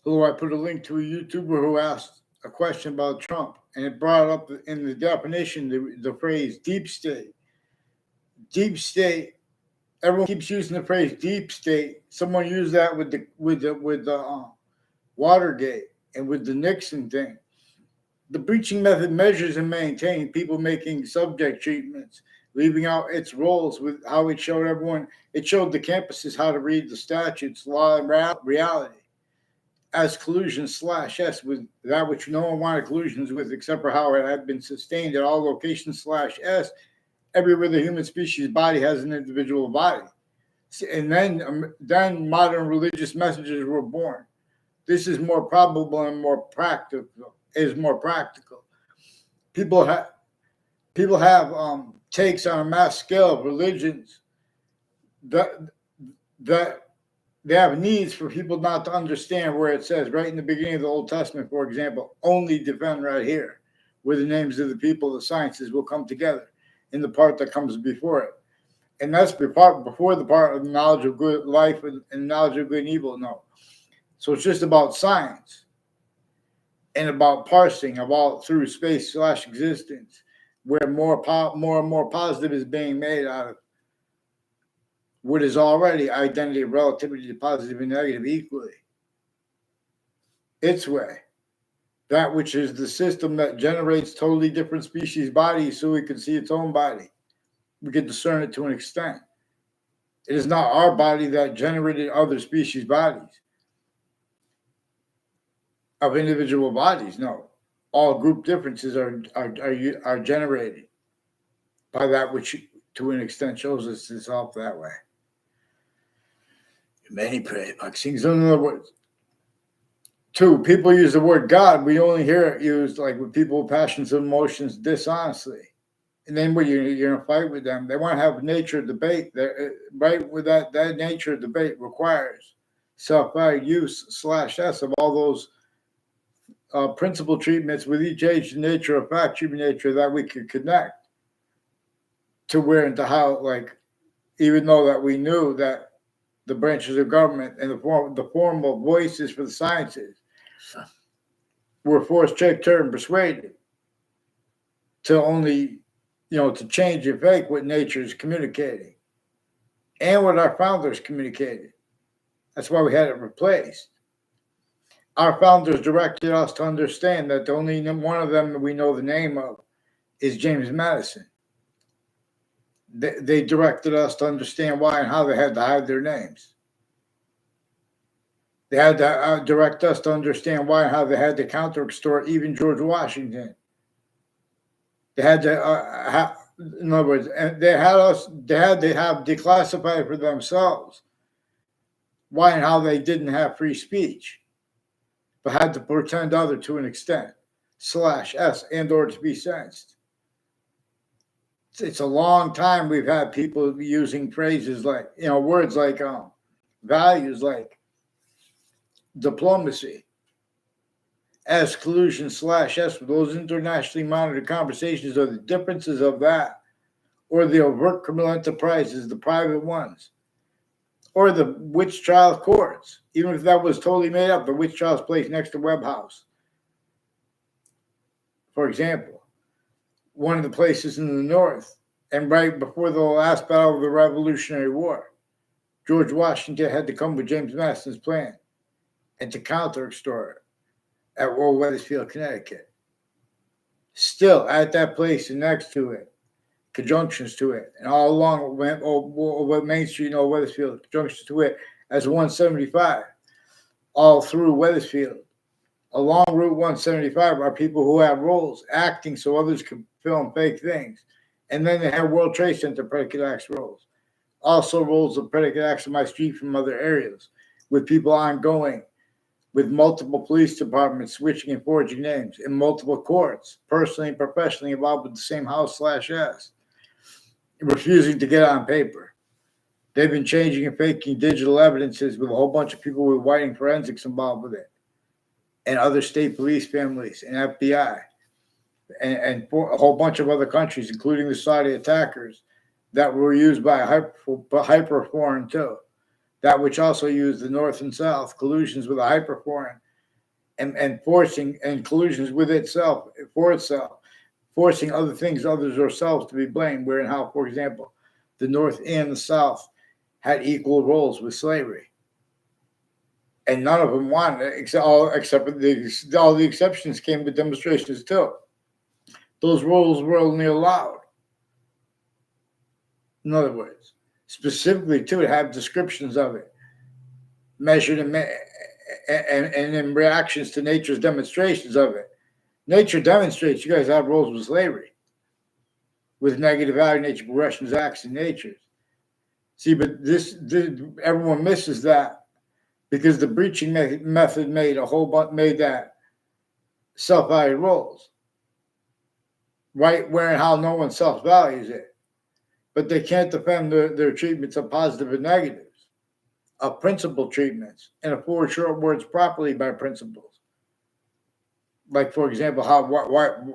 who I put a link to a YouTuber who asked a question about Trump, and it brought up in the definition the phrase deep state. Deep state. Everyone keeps using the phrase deep state. Someone used that with the Watergate and with the Nixon thing. The breaching method measures and maintains people making subject treatments, leaving out its roles with how it showed everyone. It showed the campuses how to read the statutes, law, and reality as collusion slash S with that which no one wanted collusions with except for how it had been sustained at all locations slash S everywhere the human species body has an individual body. And then modern religious messages were born. This is more probable and more practical. Is more practical. People have takes on a mass scale of religions that that they have needs for people not to understand where it says right in the beginning of the Old Testament, for example, only defend right here, where the names of the people, the sciences will come together in the part that comes before it. And that's before the part of knowledge of good life and knowledge of good and evil. No. So it's just about science and about parsing of all through space slash existence, where more and more positive is being made out of what is already identity of relativity to positive and negative equally. Its way. That which is the system that generates totally different species bodies so we can see its own body. We can discern it to an extent. It is not our body that generated other species bodies of individual bodies. No, all group differences are generated by that which, to an extent, shows us itself that way. Many pray vaccines. In other words, two, people use the word God. We only hear it used like with people with passions and emotions dishonestly. And then when you're in a fight with them, they want to have nature debate. Right with that nature debate requires self-value use slash S of all those principle treatments with each age, nature of fact, human nature that we could connect to where and to how, like, even though that we knew that the branches of government and the formal voices for the sciences were forced, checked, turned, persuaded to only, to change and fake what nature is communicating and what our founders communicated. That's why we had it replaced. Our founders directed us to understand that the only one of them that we know the name of is James Madison. They directed us to understand why and how they had to hide their names. They had to direct us to understand why and how they had to counter-extort even George Washington. They had to, in other words, they had to have declassified for themselves why and how they didn't have free speech, but had to pretend other to an extent, slash S, and or to be sensed. It's a long time we've had people using phrases like, words like values like diplomacy as collusion slash S. Those internationally monitored conversations are the differences of that, or the overt criminal enterprises, the private ones, or the witch trial courts. Even if that was totally made up, the witch trials place next to Webb House, for example, one of the places in the North, and right before the last battle of the Revolutionary War, George Washington had to come with James Madison's plan and to counter-extort it at Old Wethersfield, Connecticut. Still, at that place and next to it, conjunctions to it, and all along Main Street, Wethersfield, conjunctions to it as 175, all through Wethersfield. Along Route 175 are people who have roles acting so others can film fake things. And then they have World Trade Center predicate acts roles. Also roles of predicate acts on my street from other areas, with people ongoing, with multiple police departments switching and forging names, in multiple courts, personally and professionally involved with the same house slash S, refusing to get on paper. They've been changing and faking digital evidences with a whole bunch of people with whiting forensics involved with it, and other state police families and FBI. And a whole bunch of other countries, including the Saudi attackers, that were used by hyper foreign too. That which also used the North and South collusions with a hyper foreign and forcing and collusions with itself for itself, forcing other things, others or selves to be blamed. Where and how, for example, the North and the South had equal roles with slavery, and none of them won, except all the exceptions came with demonstrations too. Those roles were only allowed. In other words, specifically to have descriptions of it, measured and in reactions to nature's demonstrations of it. Nature demonstrates you guys have roles with slavery, with negative value nature, progressions, acts, and natures. See, but this everyone misses that because the breaching method made a whole bunch, made that self-valued roles, right? Where and how no one self-values it, but they can't defend their treatments of positive and negatives, of principle treatments, and afford short words properly by principles. Like, for example,